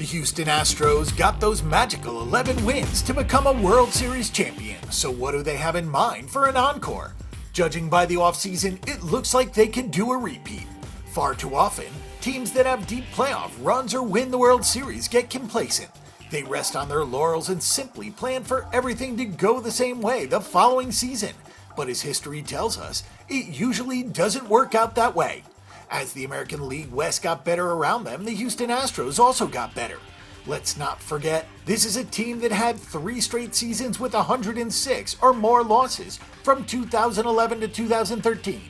Houston Astros got those magical 11 wins to become a World Series champion, so what do they have in mind for an encore? Judging by the offseason, it looks like they could do a repeat. Far too often, teams that have deep playoff runs or win the World Series get complacent. They rest on their laurels and simply plan for everything to go the same way the following season. But as history tells us, it usually doesn't work out that way. As the American League West got better around them, the Houston Astros also got better. Let's not forget, this is a team that had 3 straight seasons with 106 or more losses from 2011 to 2013.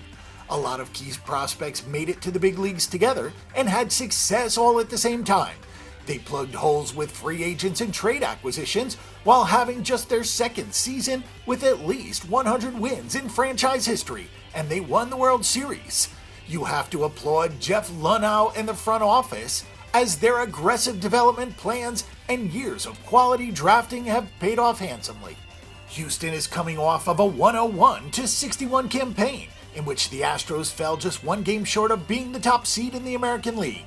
A lot of key prospects made it to the big leagues together and had success all at the same time. They plugged holes with free agents and trade acquisitions while having just their second season with at least 100 wins in franchise history, and they won the World Series. You have to applaud Jeff Luhnow and the front office, as their aggressive development plans and years of quality drafting have paid off handsomely. Houston is coming off of a 101-61 campaign, in which the Astros fell just 1 game short of being the top seed in the American League.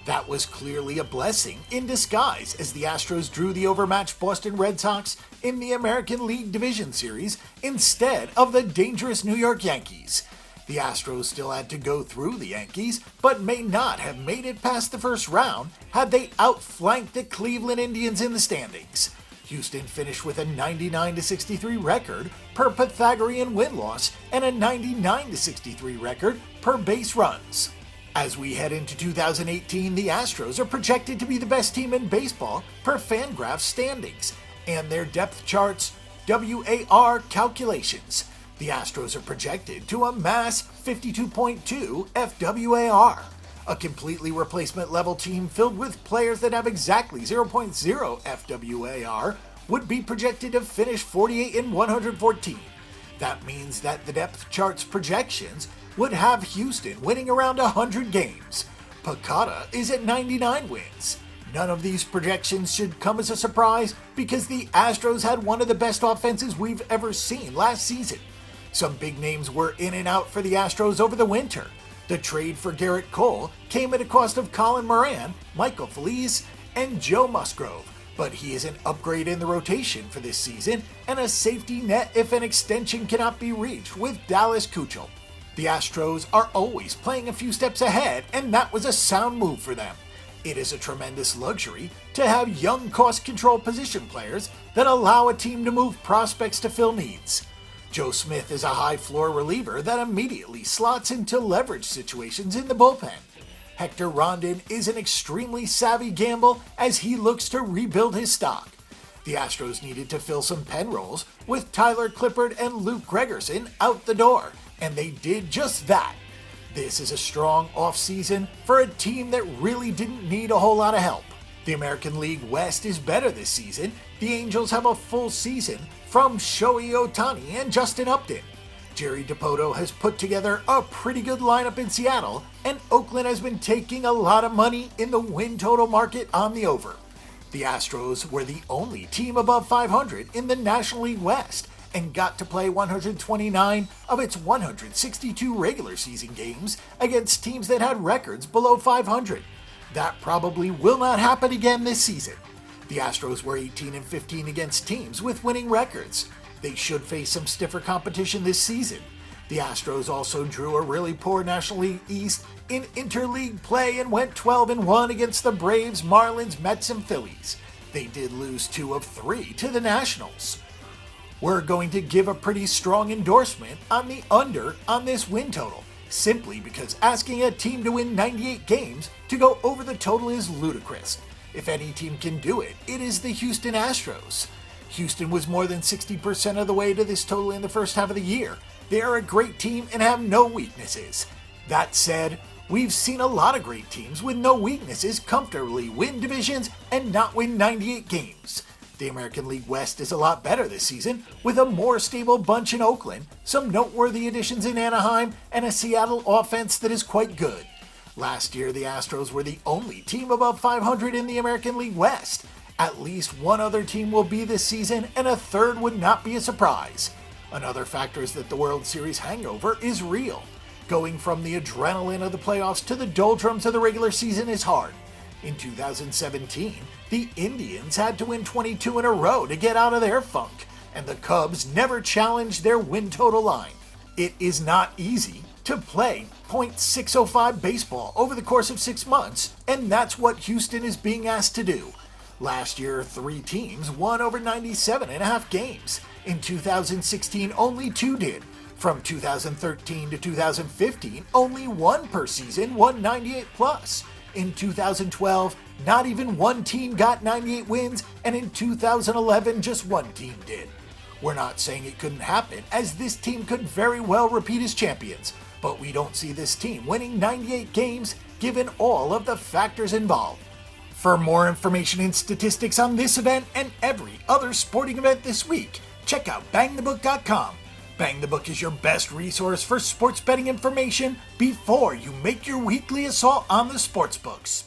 That was clearly a blessing in disguise, as the Astros drew the overmatched Boston Red Sox in the American League Division Series instead of the dangerous New York Yankees. The Astros still had to go through the Yankees, but may not have made it past the first round had they outflanked the Cleveland Indians in the standings. Houston finished with a 99-63 record per Pythagorean win-loss and a 99-63 record per base runs. As we head into 2018, the Astros are projected to be the best team in baseball per Fangraphs standings and their depth charts WAR calculations. The Astros are projected to amass 52.2 FWAR. A completely replacement-level team filled with players that have exactly 0.0 FWAR would be projected to finish 48 and 114. That means that the depth chart's projections would have Houston winning around 100 games. Picada is at 99 wins. None of these projections should come as a surprise because the Astros had one of the best offenses we've ever seen last season. Some big names were in and out for the Astros over the winter. The trade for Garrett Cole came at a cost of Colin Moran, Michael Feliz, and Joe Musgrove, but he is an upgrade in the rotation for this season and a safety net if an extension cannot be reached with Dallas Keuchel. The Astros are always playing a few steps ahead, and that was a sound move for them. It is a tremendous luxury to have young cost-control position players that allow a team to move prospects to fill needs. Joe Smith is a high-floor reliever that immediately slots into leverage situations in the bullpen. Hector Rondon is an extremely savvy gamble as he looks to rebuild his stock. The Astros needed to fill some pen roles with Tyler Clippard and Luke Gregerson out the door, and they did just that. This is a strong offseason for a team that really didn't need a whole lot of help. The American League West is better this season. The Angels have a full season from Shohei Ohtani and Justin Upton. Jerry Dipoto has put together a pretty good lineup in Seattle, and Oakland has been taking a lot of money in the win total market on the over. The Astros were the only team above 500 in the National League West and got to play 129 of its 162 regular season games against teams that had records below 500. That probably will not happen again this season. The Astros were 18-15 against teams with winning records. They should face some stiffer competition this season. The Astros also drew a really poor National League East in interleague play and went 12-1 against the Braves, Marlins, Mets, and Phillies. They did lose 2 of 3 to the Nationals. We're going to give a pretty strong endorsement on the under on this win total, simply because asking a team to win 98 games to go over the total is ludicrous. If any team can do it, it is the Houston Astros. Houston was more than 60% of the way to this total in the first half of the year. They are a great team and have no weaknesses. That said, we've seen a lot of great teams with no weaknesses comfortably win divisions and not win 98 games. The American League West is a lot better this season, with a more stable bunch in Oakland, some noteworthy additions in Anaheim, and a Seattle offense that is quite good. Last year, the Astros were the only team above 500 in the American League West. At least one other team will be this season, and a third would not be a surprise. Another factor is that the World Series hangover is real. Going from the adrenaline of the playoffs to the doldrums of the regular season is hard. In 2017, the Indians had to win 22 in a row to get out of their funk, and the Cubs never challenged their win total line. It is not easy to play .605 baseball over the course of 6 months, and that's what Houston is being asked to do. Last year, 3 teams won over 97.5 games. In 2016, only 2 did. From 2013 to 2015, only 1 per season won 98 plus. In 2012, not even 1 team got 98 wins, and in 2011, just 1 team did. We're not saying it couldn't happen, as this team could very well repeat as champions, but we don't see this team winning 98 games given all of the factors involved. For more information and statistics on this event and every other sporting event this week, check out bangthebook.com. Bang the Book is your best resource for sports betting information before you make your weekly assault on the sports books.